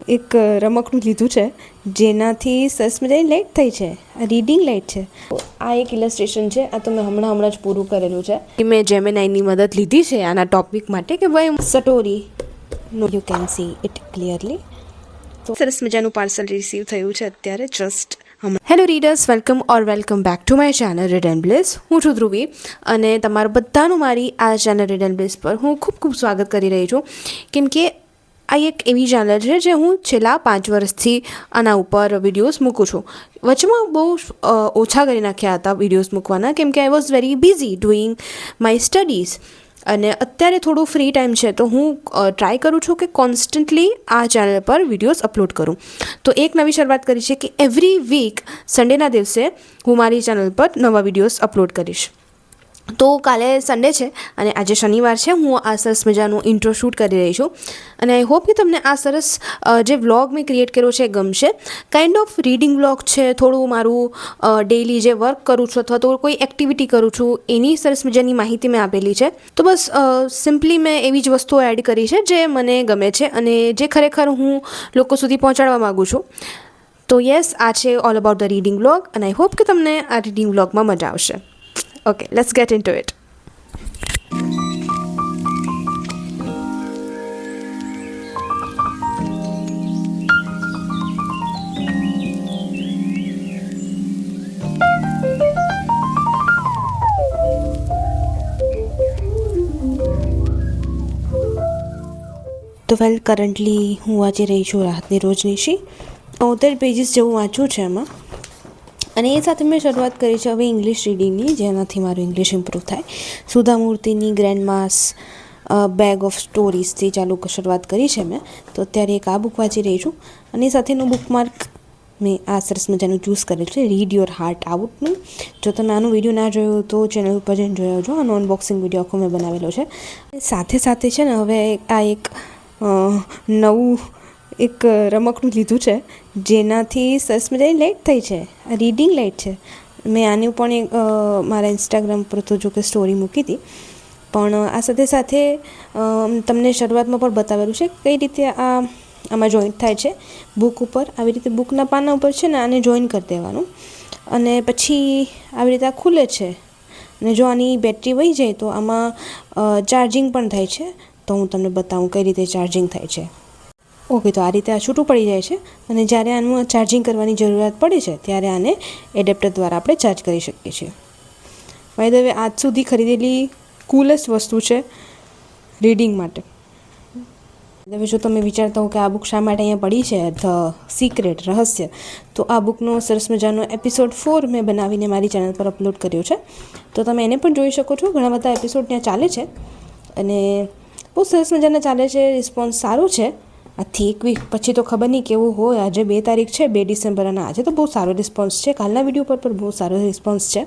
એક રમકડું લીધું છે જેનાથી સરસ મજાની લાઇટ થઈ છે. રીડિંગ લાઇટ છે. આ એક ઇલસ્ટ્રેશન છે. આ તો મેં હમણાં જ પૂરું કરેલું છે. મેં જેમિનાઈની મદદ લીધી છે આના ટોપિક માટે કે ભાઈ સ્ટોરી નો you can see it clearly. તો સરસ મજાનું પાર્સલ રિસીવ થયું છે અત્યારે just. Hello readers, welcome back to my channel read and bliss. હું છું ધ્રુવી અને તમારું બધાનું મારી આ ચેનલ રીડ એન્ડ બ્લિસ પર હું ખૂબ સ્વાગત કરી રહી છું, કેમ કે આ એક એવી ચેનલ છે જે હું છેલ્લા 5 વર્ષથી આના ઉપર વિડીયોઝ મૂકું છું. વચમાં બહુ ઓછા કરી નાખ્યા હતા વિડીયોઝ મૂકવાના, કેમ કે I was very busy doing my studies. અને અત્યારે થોડું ફ્રી ટાઈમ છે તો હું ટ્રાય કરું છું કે કોન્સ્ટન્ટલી આ ચેનલ પર વિડીયોઝ અપલોડ કરું. તો એક નવી શરૂઆત કરી છે કે એવરી વીક સન્ડેના દિવસે હું મારી ચેનલ પર નવા વિડીયોઝ અપલોડ કરીશ. તો કાલે સન્ડે છે અને આજે શનિવાર છે. હું આ સરસ મજાનું ઇન્ટ્રો શૂટ કરી રહી છું અને આઈ હોપ કે તમને આ સરસ જે વ્લોગ મેં ક્રિએટ કર્યો છે ગમશે. કાઇન્ડ ઓફ રીડિંગ વ્લોગ છે, થોડું મારું ડેઇલી જે વર્ક કરું છું અથવા તો કોઈ એક્ટિવિટી કરું છું એની સરસ મજાની માહિતી મેં આપેલી છે. તો બસ સિમ્પલી મેં એવી જ વસ્તુઓ એડ કરી છે જે મને ગમે છે અને જે ખરેખર હું લોકો સુધી પહોંચાડવા માગું છું. તો યસ, આ છે all about the reading vlog અને આઈ હોપ કે તમને આ રીડિંગ વ્લોગમાં મજા આવશે. Okay, let's get into it. તો કરન્ટલી હું વાંચી રહી છું રાહતની રોજનીશી. 73 પેજીસ જેવું વાંચ્યું છે એમાં. અને એ સાથે મેં શરૂઆત કરી છે હવે ઇંગ્લિશ રીડિંગની, જેનાથી મારું ઇંગ્લિશ ઇમ્પ્રૂવ થાય. સુધા મૂર્તિની ગ્રેન્ડ માસ બેગ ઓફ સ્ટોરીઝથી શરૂઆત કરી છે મેં. તો અત્યારે એક આ બુક વાંચી રહી છું અને એ સાથેનું બુકમાર્ક મેં આ સરસ મજાનું ચૂઝ કરેલું છે, રીડ યોર હાર્ટ આઉટનું. જો તમે આનો વિડીયો ના જોયો તો ચેનલ ઉપર જઈને જોયો છો. આનો અનબોક્સિંગ વિડીયો આખો મેં બનાવેલો છે. સાથે છે ને હવે આ એક નવું એક રમકડું લીધું છે જેનાથી સરસ મજાની લાઇટ થઈ છે. રીડિંગ લાઇટ છે. મેં આની પણ એક મારા ઇન્સ્ટાગ્રામ પર તો જો કે સ્ટોરી મૂકી હતી, પણ આ સાથે તમને શરૂઆતમાં પણ બતાવેલું છે કઈ રીતે આમાં જોઈન્ટ થાય છે બુક ઉપર. આવી રીતે બુકના પાના ઉપર છે ને આને જોઈન કરી દેવાનું અને પછી આવી રીતે આ ખુલે છે. અને જો આની બેટરી વહી જાય તો આમાં ચાર્જિંગ પણ થાય છે. તો હું તમને બતાવું કઈ રીતે ચાર્જિંગ થાય છે. ઓકે, તો આ રીતે આ છૂટું પડી જાય છે અને જ્યારે આનું ચાર્જિંગ કરવાની જરૂરિયાત પડે છે ત્યારે આને એડેપ્ટર દ્વારા આપણે ચાર્જ કરી શકીએ છીએ. બાય ધ વે, આજ સુધી ખરીદેલી કુલેસ્ટ વસ્તુ છે રીડિંગ માટે. હવે જો તમે વિચારતા હો કે આ બુક શા માટે અહીંયા પડી છે, ધ સિક્રેટ રહસ્ય, તો આ બુકનો સરસ મજાનો એપિસોડ 4 મેં બનાવીને મારી ચેનલ પર અપલોડ કર્યો છે. તો તમે એને પણ જોઈ શકો છો. ઘણા બધા એપિસોડ ત્યાં ચાલે છે અને બહુ સરસ મજાના ચાલે છે. રિસ્પોન્સ સારું છે. આજથી એક વીક પછી તો ખબર નહીં કેવું હોય. આજે 2 તારીખ છે, 2 ડિસેમ્બર, અને આજે તો બહુ સારો રિસ્પોન્સ છે. કાલના વિડીયો પર પણ બહુ સારો રિસ્પોન્સ છે.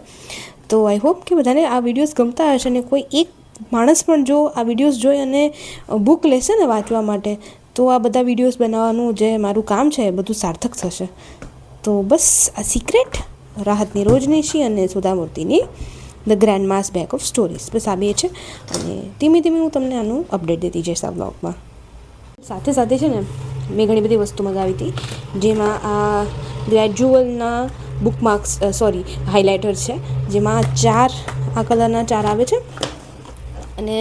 તો આઈ હોપ કે બધાને આ વિડીયોઝ ગમતા હશે અને કોઈ એક માણસ પણ જો આ વિડીયોઝ જોઈ અને બુક લેશે ને વાંચવા માટે, તો આ બધા વિડીયોઝ બનાવવાનું જે મારું કામ છે એ બધું સાર્થક થશે. તો બસ આ સિક્રેટ, રાહતની રોજનીશી અને સુધા મૂર્તિની the grandma's bag of stories, બસ આ બે છે. અને ધીમે હું તમને આનું અપડેટ દેતી જઈશ આ બ્લોગમાં. સાથે છે ને મેં ઘણી બધી વસ્તુ મંગાવી હતી, જેમાં આ ગ્રેજ્યુઅલના બુકમાર્ક્સ હાઇલાઇટર છે, જેમાં 4 આ કલરના 4 આવે છે અને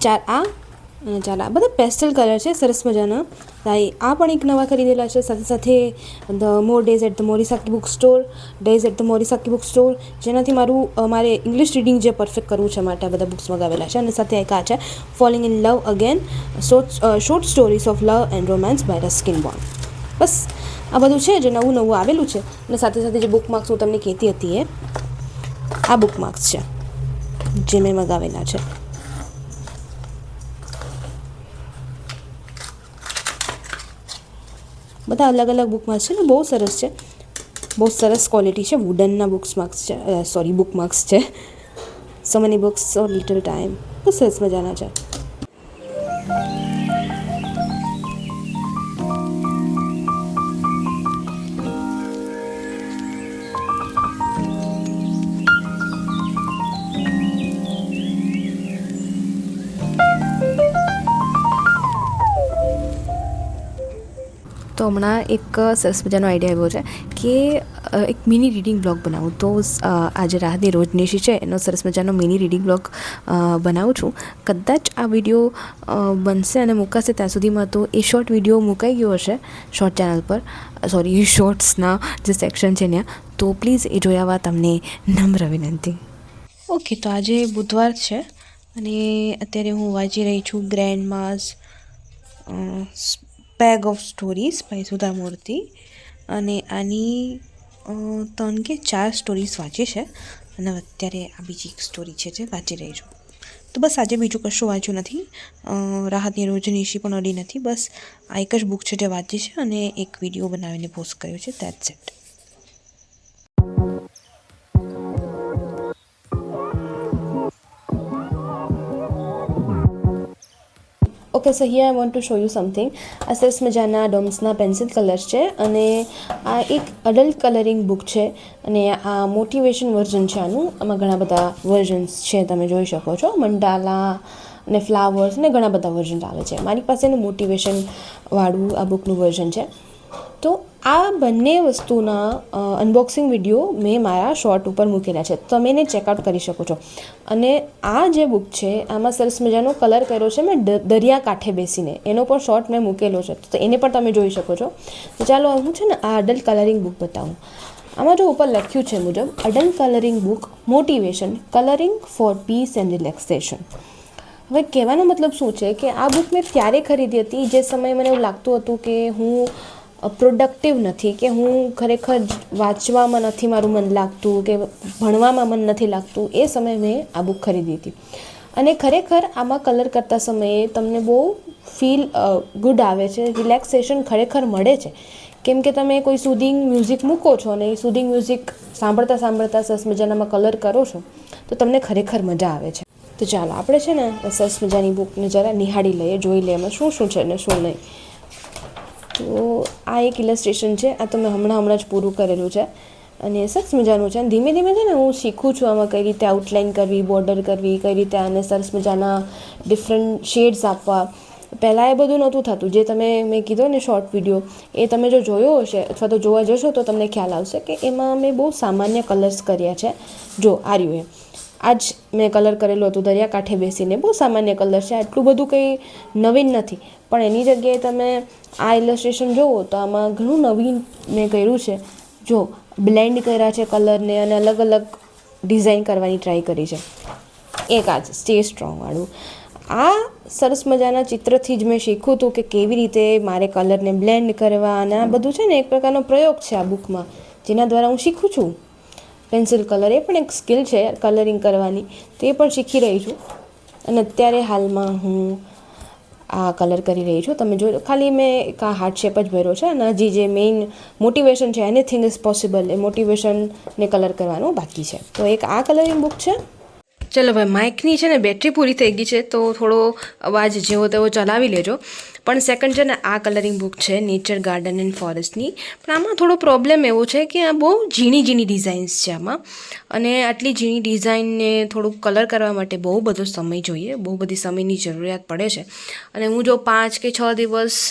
4 આ અને 4 આ બધા પેસ્ટલ કલર છે સરસ મજાના. આ પણ એક નવા ખરીદેલા છે. સાથે the more days at the Morisaki book store, જેનાથી મારે ઇંગ્લિશ રીડિંગ જે પરફેક્ટ કરવું છે માટે આ બધા બુક્સ મંગાવેલા છે. અને સાથે એક આ છે falling in love again, short stories of love and romance by Ruskin Bond. બસ આ બધું છે જે નવું આવેલું છે. અને સાથે જે બુકમાર્ક્સ હું તમને કહેતી હતી એ આ બુકમાર્ક્સ છે જે મેં મંગાવેલા છે. બધા અલગ બુકમાર્ક્સ છે ને બહુ સરસ છે. બહુ સરસ ક્વોલિટી છે. વુડનના બુકમાર્ક્સ છે. સો મેની બુક્સ, સો લિટલ ટાઈમ. બહુ સરસ મજાના છે. તો હમણાં એક સરસ મજાનો આઈડિયા આવ્યો છે કે એક મિની રીડિંગ બ્લોગ બનાવું. તો આજે રાહતની રોજનીશી છે એનો સરસ મજાનો મિની રીડિંગ બ્લોગ બનાવું છું. કદાચ આ વિડીયો બનશે અને મુકાશે ત્યાં સુધીમાં તો એ શોર્ટ વિડીયો મુકાઈ ગયો હશે શોર્ટ ચેનલ પર, સોરી શોર્ટ્સના જે સેક્શન છે ત્યાં. તો પ્લીઝ એ જોયા બાદ તમને નમ્ર વિનંતી. ઓકે, તો આજે બુધવાર છે અને અત્યારે હું વાંચી રહી છું grandma's bag of stories by Sudha Murthy. અને આની 3 કે 4 સ્ટોરીઝ વાંચી છે અને અત્યારે આ બીજી એક સ્ટોરી છે જે વાંચી રહી છું. તો બસ આજે બીજું કશું વાંચ્યું નથી, રાહતની રોજનીશી પણ અડી નથી. બસ આ એક જ બુક છે જે વાંચી છે અને એક વિડીયો બનાવીને પોસ્ટ કર્યો છે. That's it. Okay, so here I want to show you something. આ સરસ મજાના ડોમ્સના પેન્સિલ કલર્સ છે અને આ એક અડલ્ટ કલરિંગ બુક છે અને આ મોટિવેશન વર્ઝન છે આનું. આમાં ઘણા બધા વર્ઝન્સ છે, તમે જોઈ શકો છો. મંડાલા અને ફ્લાવર્સ અને ઘણા બધા વર્ઝન્સ આવે છે. મારી પાસેનું મોટિવેશનવાળું આ બુકનું વર્ઝન છે. તો આ બંને વસ્તુના અનબોક્સિંગ વિડીયો મેં મારા શોર્ટ ઉપર મૂકેલા છે, તમે એને ચેકઆઉટ કરી શકો છો. અને આ જે બુક છે આમાં સરસ મજાનો કલર કર્યો છે મેં દરિયા કાંઠે બેસીને, એનો પણ શોર્ટ મેં મૂકેલો છે, તો એને પણ તમે જોઈ શકો છો. તો ચાલો હું છે ને આ અડલ્ટ કલરિંગ બુક બતાવું. આમાં જો ઉપર લખ્યું છે મુજબ, adult colouring book motivation colouring for peace and relaxation. હવે કહેવાનો મતલબ શું છે કે આ બુક મેં ત્યારે ખરીદી હતી જે સમયે મને એવું લાગતું હતું કે હું પ્રોડક્ટિવ નથી, કે હું ખરેખર વાંચવામાં નથી મારું મન લાગતું, કે ભણવામાં મન નથી લાગતું. એ સમયે મેં આ બુક ખરીદી હતી અને ખરેખર આમાં કલર કરતા સમયે તમને બહુ ફીલ ગુડ આવે છે, રિલેક્સેશન ખરેખર મળે છે. કેમ કે તમે કોઈ સુધિંગ મ્યુઝિક મૂકો છો અને એ સુધિંગ મ્યુઝિક સાંભળતા સાંભળતા સરસ મજાનામાં કલર કરો છો તો તમને ખરેખર મજા આવે છે. તો ચાલો આપણે છે ને સરસ મજાની બુકને જરા નિહાળી લઈએ, જોઈ લઈએ એમાં શું શું છે ને શું નહીં. તો આ એક ઇલસ્ટ્રેશન છે, આ તો મેં હમણાં જ પૂરું કરેલું છે અને સરસ મજાનું છે. ધીમે ધીમે છે ને હું શીખું છું આમાં કઈ રીતે આઉટલાઇન કરવી, બોર્ડર કરવી, કઈ રીતે આને સરસ મજાના ડિફરન્ટ શેડ્સ આપવા. પહેલાં એ બધું નહોતું થતું. જે મેં કીધો ને શોર્ટ વિડીયો, એ તમે જો જોયો હશે અથવા તો જોવા જશો તો તમને ખ્યાલ આવશે કે એમાં મેં બહુ સામાન્ય કલર્સ કર્યા છે. જો આ રહ્યું એ આ જ મેં કલર કરેલું હતું દરિયાકાંઠે બેસીને, બહુ સામાન્ય કલર છે, આટલું બધું કંઈ નવીન નથી. પણ એની જગ્યાએ તમે આ ઇલસ્ટ્રેશન જુઓ તો આમાં ઘણું નવીન મેં કર્યું છે. જો બ્લેન્ડ કર્યા છે કલરને અને અલગ અલગ ડિઝાઇન કરવાની ટ્રાય કરી છે. એક આ સ્ટે સ્ટ્રોંગવાળું, આ સરસ મજાના ચિત્રથી જ મેં શીખ્યું હતું કે કેવી રીતે મારે કલરને બ્લેન્ડ કરવા. અને આ બધું છે ને એક પ્રકારનો પ્રયોગ છે આ બુકમાં, જેના દ્વારા હું શીખું છું. પેન્સિલ કલર એ પણ એક સ્કિલ છે કલરિંગ કરવાની, તે પણ શીખી રહી છું. અને અત્યારે હાલમાં હું આ કલર કરી રહી છું. તમે જો ખાલી મેં એક આ હાર્ટ શેપ જ ભર્યો છે અને હજી જે મેઇન મોટિવેશન છે, એનીથિંગ ઇઝ પોસિબલ, એ મોટિવેશનને કલર કરવાનું બાકી છે. તો એક આ કલરિંગ બુક છે. ચલો ભાઈ, માઇકની છે ને બેટરી પૂરી થઈ ગઈ છે તો થોડો અવાજ જેવો તેવો ચલાવી લેજો. પણ સેકન્ડ છે ને આ કલરિંગ બુક છે નેચર ગાર્ડન એન્ડ ફોરેસ્ટની. પણ આમાં થોડો પ્રોબ્લેમ એવો છે કે આ બહુ ઝીણી ઝીણી ડિઝાઇન્સ છે આમાં, અને આટલી ઝીણી ડિઝાઇનને થોડુંક કલર કરવા માટે બહુ બધો સમય જોઈએ, બહુ બધી સમયની જરૂરિયાત પડે છે. અને હું જો 5 કે 6 દિવસ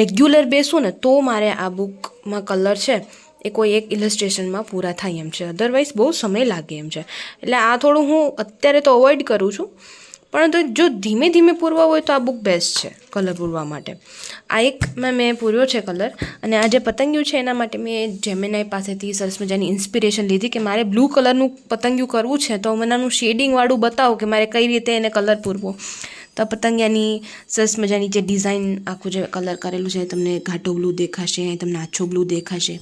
રેગ્યુલર બેસું ને તો મારે આ બુકમાં કલર છે એ કોઈ એક ઇલસ્ટ્રેશનમાં પૂરા થાય એમ છે, અધરવાઇઝ બહુ સમય લાગે એમ છે. એટલે આ થોડું હું અત્યારે તો અવોઇડ કરું છું, પરંતુ જો ધીમે ધીમે પૂરવા હોય તો આ બુક બેસ્ટ છે કલર પૂરવા માટે. આ એક મેં પૂર્યો છે કલર, અને આ જે પતંગિયું છે એના માટે મેં જેમિનાઈ પાસેથી સરસ મજાની ઇન્સ્પિરેશન લીધી કે મારે બ્લુ કલરનું પતંગિયું કરવું છે તો મને આનું શેડિંગવાળું બતાવો કે મારે કઈ રીતે એને કલર પૂરવો. તો પતંગિયાની સરસ મજાની જે ડિઝાઇન આખું જે કલર કરેલું છે, તમને ઘાટો બ્લુ દેખાશે, તમને આછો બ્લુ દેખાશે.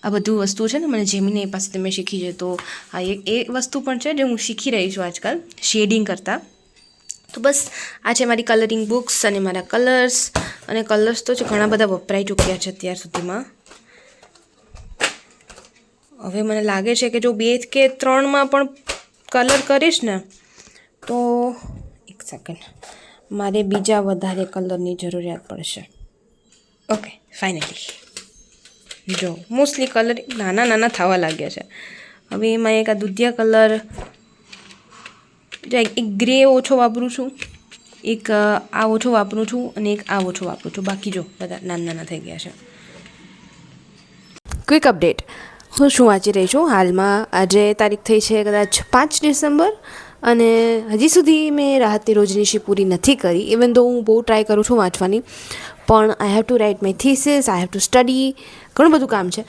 આ બધું વસ્તુ છે ને મને જેમિનાઈ પાસેથી મેં શીખી છે. તો આ એ વસ્તુ પણ છે જે હું શીખી રહી છું આજકાલ શેડિંગ કરતાં. તો બસ આ છે મારી કલરિંગ બુક્સ અને મારા કલર્સ. અને કલર્સ તો ઘણા બધા વપરાઈ ચૂક્યા છે અત્યાર સુધીમાં. હવે મને લાગે છે કે જો 2 કે 3માં પણ કલર કરીશ ને તો એક સેકન્ડ મારે બીજા વધારે કલરની જરૂરિયાત પડશે. ઓકે, ફાઇનલી જો મોસ્ટલી કલર નાના નાના થવા લાગ્યા છે. હવે એમાં એક આ દુધિયા કલર, એક ગ્રે ઓછો વાપરું છું, એક આ ઓછો વાપરું છું અને એક આ ઓછો વાપરું છું. બાકી જો બધા નાના નાના થઈ ગયા છે. ક્વિક અપડેટ, હું શું વાંચી રહી છું હાલમાં. આજે તારીખ થઈ છે કદાચ 5 ડિસેમ્બર અને હજી સુધી મેં રાહતની રોજનીશી પૂરી નથી કરી. ઇવન તો હું બહુ ટ્રાય કરું છું વાંચવાની, પણ I have to write my thesis, I have to study, ઘણું બધું કામ છે.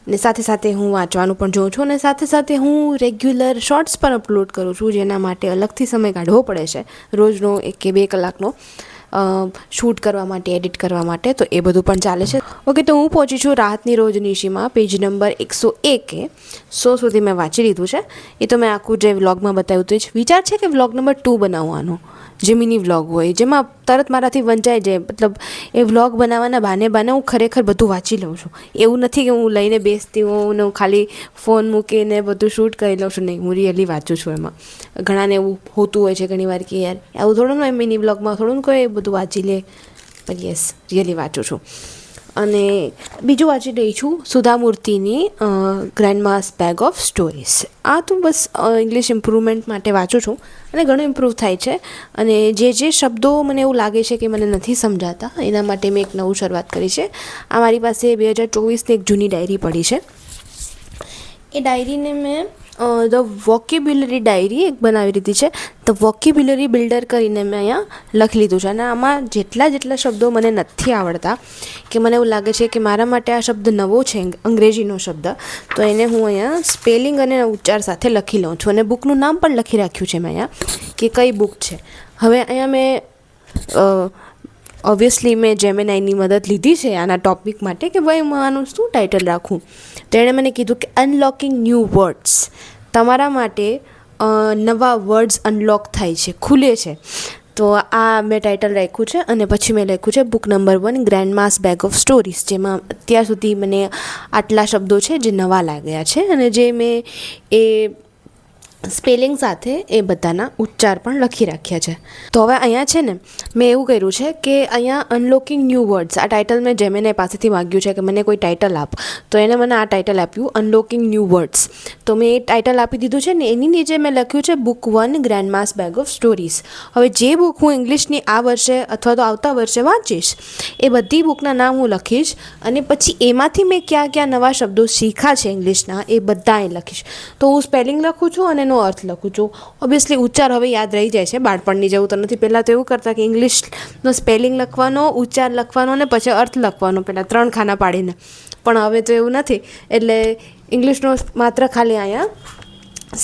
અને સાથે સાથે હું વાંચવાનું પણ જોઉં છું અને સાથે સાથે હું રેગ્યુલર શોર્ટ્સ પણ અપલોડ કરું છું, જેના માટે અલગથી સમય કાઢવો પડે છે રોજનો 1 કે 2 કલાકનો શૂટ કરવા માટે, એડિટ કરવા માટે. તો એ બધું પણ ચાલે છે. ઓકે, તો હું પહોંચી છું રાહતની રોજનીશીમાં પેજ નંબર 101. 100 સુધી મેં વાંચી લીધું છે. એ તો મેં આખું જે વ્લોગમાં બતાવ્યું હતું. વિચાર છે કે વ્લોગ નંબર 2 બનાવવાનો, જે મિની વ્લોગ હોય, જેમાં તરત મારાથી વંચાઈ જાય. મતલબ એ વ્લોગ બનાવવાના બાને હું ખરેખર બધું વાંચી લઉં છું. એવું નથી કે હું લઈને બેસતી હોઉં ને હું ખાલી ફોન મૂકીને બધું શૂટ કરી લઉં છું. નહીં, હું રિયલી વાંચું છું. એમાં ઘણાને એવું હોતું હોય છે ઘણીવાર કે યાર આવું થોડું હોય મિની વ્લોગમાં, થોડું કોઈ બધું વાંચી લે. પણ યસ, રિયલી વાંચું છું. અને બીજું વાંચી રહી છું સુધા મૂર્તિની ગ્રેન્ડમાસ બેગ ઓફ સ્ટોરીઝ. આ તો બસ ઇંગ્લિશ ઇમ્પ્રુવમેન્ટ માટે વાંચું છું અને ઘણું ઇમ્પ્રૂવ થાય છે. અને જે શબ્દો મને એવું લાગે છે કે મને નથી સમજાતા, એના માટે મેં એક નવું શરૂઆત કરી છે. આ મારી પાસે 2024ની એક જૂની ડાયરી પડી છે. એ ડાયરીને મેં ધ વોકેબ્યુલરી ડાયરી એક બનાવી લીધી છે. ધ વોકેબ્યુલરી બિલ્ડર કરીને મેં અહીંયા લખી લીધું છે. અને આમાં જેટલા શબ્દો મને નથી આવડતા, કે મને એવું લાગે છે કે મારા માટે આ શબ્દ નવો છે, અંગ્રેજીનો શબ્દ, તો એને હું અહીંયા સ્પેલિંગ અને ઉચ્ચાર સાથે લખી લઉં છું. અને બુકનું નામ પણ લખી રાખ્યું છે મેં અહીંયા કે કઈ બુક છે. હવે અહીંયા મેં ઓબ્વિયસલી મેં જેમિનાઈની મદદ લીધી છે આના ટૉપિક માટે કે ભાઈ હું આનું શું ટાઇટલ રાખું. તો એણે મને કીધું કે અનલોકિંગ ન્યૂ વર્ડ્સ. તમારા માટે નવા વર્ડ્સ અનલોક થાય છે, ખુલે છે. તો આ મેં ટાઇટલ રાખ્યું છે. અને પછી મેં લખ્યું છે book number 1 grandma's bag of stories, જેમાં અત્યાર સુધી મને આટલા શબ્દો છે જે નવા લાગ્યા છે અને જે મેં એ સ્પેલિંગ સાથે એ બધાના ઉચ્ચાર પણ લખી રાખ્યા છે. તો હવે અહીંયા છે ને મેં એવું કર્યું છે કે અહીંયા અનલોકિંગ ન્યૂ વર્ડ્સ, આ ટાઇટલ મેં જેમિનાઈ પાસેથી માગ્યું છે કે મને કોઈ ટાઇટલ આપ. તો એને મને આ ટાઇટલ આપ્યું અનલોકિંગ ન્યૂ વર્ડ્સ. તો મેં એ ટાઇટલ આપી દીધું છે ને એની નીચે મેં લખ્યું છે book 1 grandma's bag of stories. હવે જે બુક હું ઇંગ્લિશની આ વર્ષે અથવા તો આવતા વર્ષે વાંચીશ, એ બધી બુકના નામ હું લખીશ અને પછી એમાંથી મેં ક્યાં નવા શબ્દો શીખ્યા છે ઇંગ્લિશના એ બધા અહીં લખીશ. તો હું સ્પેલિંગ લખું છું અને એનો અર્થ લખું છું. ઓબ્વિયસલી ઉચ્ચાર હવે યાદ રહી જાય છે, બાળપણની જેવું તો નથી. પહેલાં તો એવું કરતા કે ઇંગ્લિશનો સ્પેલિંગ લખવાનો, ઉચ્ચાર લખવાનો અને પછી અર્થ લખવાનો, પહેલાં 3 ખાના પાડીને. પણ હવે તો એવું નથી. એટલે ઇંગ્લિશનો માત્ર ખાલી અહીંયા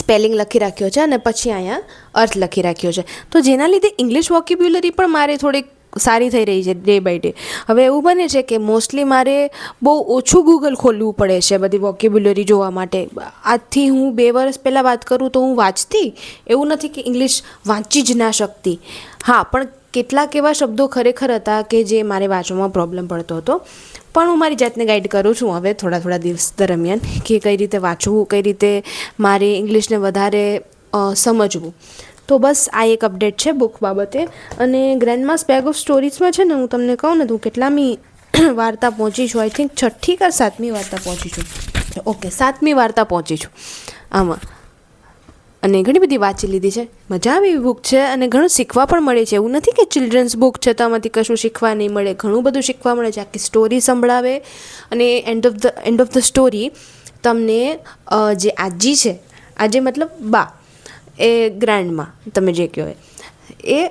સ્પેલિંગ લખી રાખ્યો છે અને પછી અહીંયા અર્થ લખી રાખ્યો છે. તો જેના લીધે ઇંગ્લિશ વોકેબ્યુલરી પણ મારે થોડીક સારી થઈ રહી છે ડે બાય ડે. હવે એવું બને છે કે મોસ્ટલી મારે બહુ ઓછું ગૂગલ ખોલવું પડે છે બધી વોકેબ્યુલરી જોવા માટે. આજથી હું 2 વર્ષ પહેલાં વાત કરું તો હું વાંચતી, એવું નથી કે ઇંગ્લિશ વાંચી જ ના શકતી. હા, પણ કેટલાક એવા શબ્દો ખરેખર હતા કે જે મારે વાંચવામાં પ્રોબ્લેમ પડતો હતો. પણ હું મારી જાતને ગાઈડ કરું છું હવે થોડા દિવસ દરમિયાન કે કઈ રીતે વાંચવું, કઈ રીતે મારે ઇંગ્લિશને વધારે સમજવું. તો બસ આ એક અપડેટ છે બુક બાબતે. અને ગ્રેન્ડમાસ બેગ ઓફ સ્ટોરીઝમાં છે ને હું તમને કહું ને તો કેટલામી વાર્તા પહોંચી છું, આઈ થિંક 6ઠી કે 7મી વાર્તા પહોંચી છું. ઓકે, 7મી વાર્તા પહોંચી છું આમાં. અને ઘણી બધી વાંચી લીધી છે. મજા આવે એવી બુક છે અને ઘણું શીખવા પણ મળે છે. એવું નથી કે ચિલ્ડ્રન્સ બુક છે તો આમાંથી કશું શીખવા નહીં મળે, ઘણું બધું શીખવા મળે છે. આખી સ્ટોરી સંભળાવે અને એન્ડ ઓફ ધ સ્ટોરી તમને જે આજી છે, આજે મતલબ બા, એ ગ્રાન્ડમાં તમે જે કહો એ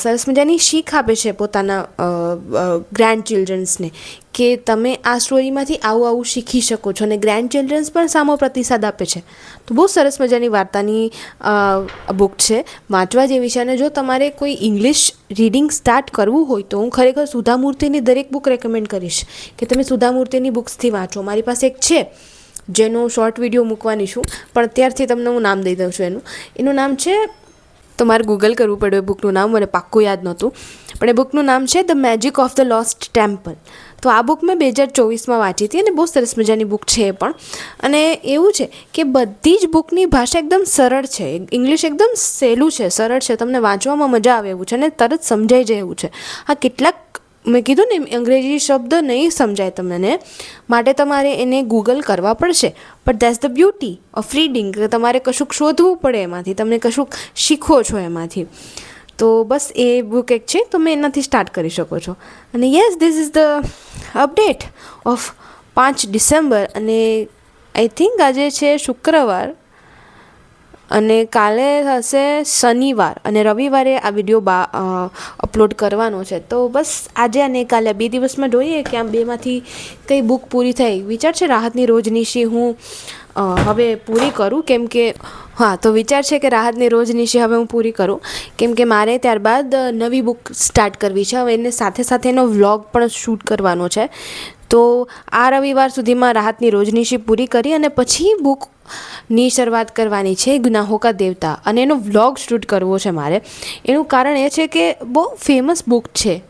સરસ મજાની શીખ આપે છે પોતાના ગ્રાન્ડ ચિલ્ડ્રન્સને કે તમે આ સ્ટોરીમાંથી આવું શીખી શકો છો. અને ગ્રાન્ડ ચિલ્ડ્રન્સ પણ સામો પ્રતિસાદ આપે છે. તો બહુ સરસ મજાની વાર્તાની બુક છે, વાંચવા જેવી છે. અને જો તમારે કોઈ ઇંગ્લિશ રીડિંગ સ્ટાર્ટ કરવું હોય તો હું ખરેખર સુધા મૂર્તિની દરેક બુક રેકમેન્ડ કરીશ કે તમે સુધા મૂર્તિની બુક્સથી વાંચો. મારી પાસે એક છે જેનો શોર્ટ વિડીયો મૂકવાની છું, પણ અત્યારથી તમને હું નામ દઈ દઉં છું. એનું નામ છે, તો મારે ગૂગલ કરવું પડ્યું એ બુકનું નામ, મને પાક્કું યાદ નહોતું, પણ એ બુકનું નામ છે the magic of the lost temple. તો આ બુક મેં 2024માં વાંચી હતી અને બહુ સરસ મજાની બુક છે એ પણ. અને એવું છે કે બધી જ બુકની ભાષા એકદમ સરળ છે, ઇંગ્લિશ એકદમ સહેલું છે, સરળ છે, તમને વાંચવામાં મજા આવે એવું છે અને તરત સમજાઈ જાય એવું છે. હા, કેટલાક મેં કીધું ને અંગ્રેજી શબ્દ નહીં સમજાય તમને, માટે તમારે એને ગૂગલ કરવા પડશે. But that's the beauty of reading, તમારે કશુંક શોધવું પડે એમાંથી, તમને કશુંક શીખો છો એમાંથી. તો બસ એ બુક એક છે, તો મેં એનાથી સ્ટાર્ટ કરી શકો છો. અને yes, this is the update of 5 December. અને આઈ થિંક આજે છે શુક્રવાર અને કાલે થશે શનિવાર, અને રવિવારે આ વિડીયો અપલોડ કરવાનો છે. તો બસ આજે અને કાલે 2 દિવસમાં જોઈએ કે આમ બેમાંથી કઈ બુક પૂરી થઈ. વિચાર છે રાહતની રોજનીશી હું હવે પૂરી કરું, કેમ કે તો વિચાર છે કે રાહતની રોજનીશી હવે હું પૂરી કરું, કેમ કે મારે ત્યારબાદ નવી બુક સ્ટાર્ટ કરવી છે. હવે એને સાથે સાથે એનો વ્લોગ પણ શૂટ કરવાનો છે. તો આ રવિવાર સુધીમાં રાહતની રોજનીશી પૂરી કરી અને પછી બુકની શરૂઆત કરવાની છે, ગુનાહો કા દેવતા. અને એનો વ્લોગ શૂટ કરવો છે મારે. એનું કારણ એ છે કે બહુ ફેમસ બુક છે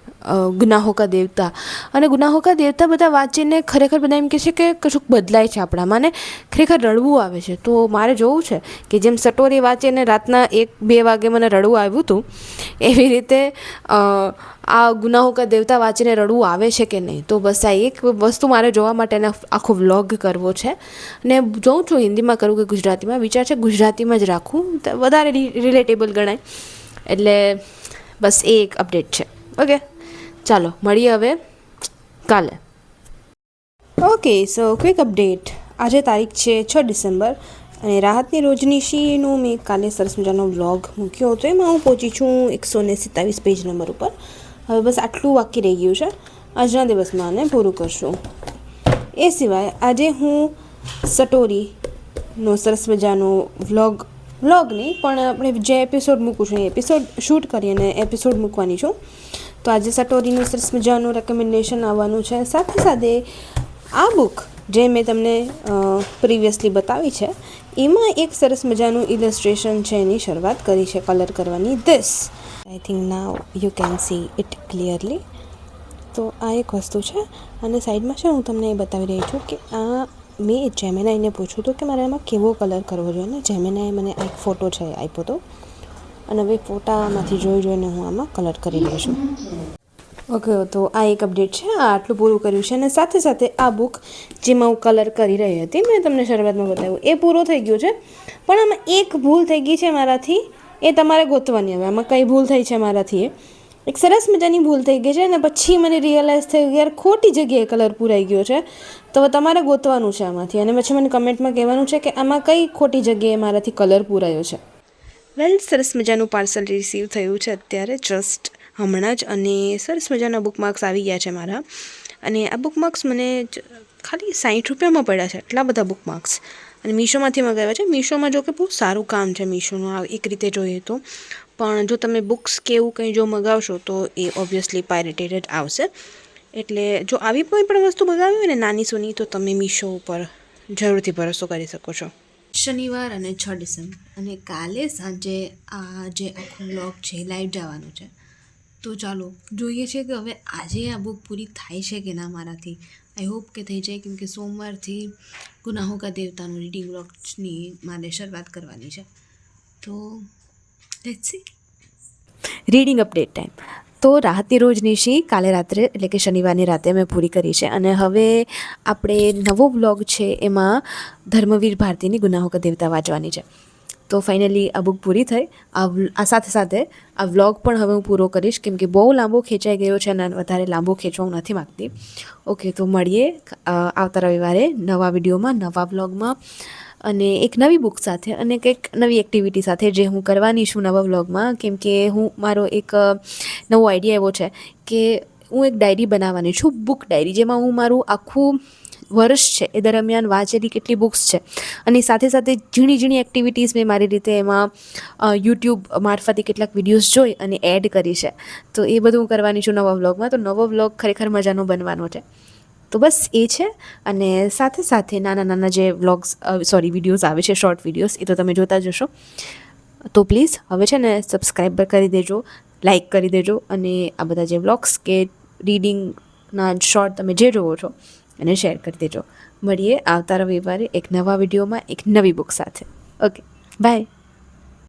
ગુનાહો કા દેવતા. અને ગુનાહો કા દેવતા બધા વાંચીને ખરેખર બધા એમ કહે છે કે કશુંક બદલાય છે આપણામાં, ને ખરેખર રડવું આવે છે. તો મારે જોવું છે કે જેમ સટોરી વાંચીને રાતના 1-2 વાગે મને રડવું આવ્યું હતું, એવી રીતે આ ગુનાહો કા દેવતા વાંચીને રડવું આવે છે કે નહીં. તો બસ આ એક વસ્તુ મારે જોવા માટે આખો વ્લોગ કરવો છે. અને જોઉં છું હિન્દીમાં કરું કે ગુજરાતીમાં. વિચાર છે ગુજરાતીમાં જ રાખું, વધારે રિલેટેબલ ગણાય. એટલે બસ એ એક અપડેટ છે. ઓકે, ચાલો મળીએ હવે કાલે. ઓકે, સો ક્વિક અપડેટ. આજે તારીખ છે 6 ડિસેમ્બર અને રાહતની રોજનીશીનું મેં કાલે સરસ મજાનો વ્લોગ મૂક્યો હતો. એમાં હું પહોંચી છું 127 પેજ નંબર ઉપર. હવે બસ આટલું બાકી રહી ગયું છે. આજના દિવસમાં આને પૂરું કરશું. એ સિવાય આજે હું સટોરીનો સરસ મજાનો વ્લોગ નહીં પણ આપણે જે એપિસોડ મૂકું છું એ એપિસોડ શૂટ કરી અને એપિસોડ મૂકવાની છું. તો આજે સટોરીનું સરસ મજાનું રેકમેન્ડેશન આવવાનું છે. સાથે સાથે આ બુક જે મેં તમને પ્રિવિયસલી બતાવી છે, એમાં એક સરસ મજાનું ઇલસ્ટ્રેશન છે, એની શરૂઆત કરી છે કલર કરવાની. This I think now you can see it clearly. તો આ એક વસ્તુ છે. અને સાઈડમાં છે હું તમને એ બતાવી રહી છું કે આ મેં જેમિનાઈને પૂછ્યું હતું કે મારે એમાં કેવો કલર કરવો જોઈએ, ને જેમિનાએ મને આ એક ફોટો છે આપ્યો હતો. અને હવે ફોટામાંથી જોઈને હું આમાં કલર કરી રહી છું. ઓકે, તો આ એક અપડેટ છે. આ આટલું પૂરું કર્યું છે. અને સાથે સાથે આ બુક જેમાં હું કલર કરી રહી હતી, મેં તમને શરૂઆતમાં બતાવ્યું, એ પૂરો થઈ ગયો છે. પણ આમાં એક ભૂલ થઈ ગઈ છે મારાથી, એ તમારે ગોતવાની. હવે આમાં કઈ ભૂલ થઈ છે મારાથી, એક સરસ મજાની ભૂલ થઈ ગઈ છે. અને પછી મને રિયલાઇઝ થયું કે યાર ખોટી જગ્યાએ કલર પૂરાઈ ગયો છે. તો તમારે ગોતવાનું છે આમાંથી, અને પછી મને કમેન્ટમાં કહેવાનું છે કે આમાં કઈ ખોટી જગ્યાએ મારાથી કલર પૂરાયો છે. વેલ, સરસ મજાનું પાર્સલ રિસીવ થયું છે અત્યારે જસ્ટ હમણાં જ. અને સરસ મજાના બુકમાર્ક્સ આવી ગયા છે મારા. અને આ બુકમાર્ક્સ મને ખાલી 60 રૂપિયામાં પડ્યા છે, એટલા બધા બુકમાર્ક્સ. અને મીશોમાંથી મંગાવ્યા છે. મીશોમાં જો કે બહુ સારું કામ છે મીશોનું એક રીતે જોઈએ તો. પણ જો તમે બુક્સ કે એવું કંઈ જો મગાવશો તો એ ઓબ્વિયસલી પાયરેટેડ આવશે. એટલે જો આવી કોઈ પણ વસ્તુ મગાવી હોય ને નાની સૂની, તો તમે મીશો ઉપર જરૂરથી ભરોસો કરી શકો છો. શનિવાર અને 6 ડિસેમ્બર અને કાલે સાંજે આ જે આખું વ્લોગ છે લાઈવ જવાનું છે. તો ચાલો જોઈએ છે કે હવે આજે આ બુક પૂરી થાય છે કે ના મારાથી. આઈ હોપ કે થઈ જાય, કેમ કે સોમવારથી ગુનાહો કા દેવતાનું રીડિંગ વ્લોગ્સની મારે શરૂઆત કરવાની છે. તો let's see. Reading update time. તો રાહતની રોજનીશી કાલે રાત્રે એટલે કે શનિવારની રાતે મેં પૂરી કરી છે. અને હવે આપણે નવો વ્લોગ છે એમાં ધર્મવીર ભારતીની ગુનાહો કા દેવતા વાંચવાની છે. તો ફાઇનલી આ બુક પૂરી થઈ. આ સાથે સાથે આ વ્લોગ પણ હવે હું પૂરો કરીશ, કેમ કે બહુ લાંબો ખેંચાઈ ગયો છે અને વધારે લાંબો ખેંચવા હું નથી માગતી. ઓકે, તો મળીએ આવતા રવિવારે નવા વિડીયોમાં, નવા વ્લોગમાં અને એક નવી બુક સાથે અને કંઈક નવી એક્ટિવિટી સાથે જે હું કરવાની છું નવા વ્લોગમાં. કેમ કે મારો એક નવો આઈડિયા એવો છે કે હું એક ડાયરી બનાવવાની છું, બુક ડાયરી, જેમાં હું મારું આખું વર્ષ છે એ દરમિયાન વાંચેલી કેટલી બુક્સ છે અને સાથે સાથે ઝીણી ઝીણી એક્ટિવિટીઝ મેં મારી રીતે એમાં યુટ્યુબ મારફતે કેટલાક વિડીયોઝ જોઈ અને એડ કરી છે. તો એ બધું હું કરવાની છું નવા વ્લોગમાં. તો નવો વ્લોગ ખરેખર મજાનો બનવાનો છે. તો બસ એ છે. અને સાથે સાથે નાના જે વ્લોગ્સ વિડીયોઝ આવે છે, શોર્ટ વિડીયોઝ, એ તો તમે જોતા જશો. તો પ્લીઝ હવે છે ને સબસ્ક્રાઈબ કરી દેજો, લાઇક કરી દેજો. અને આ બધા જે વ્લોગ્સ કે રીડિંગના શોર્ટ તમે જે જોવો છો એને શેર કરી દેજો. મળીએ આવતા રવિવારે એક નવા વિડીયોમાં એક નવી બુક સાથે. Okay, by.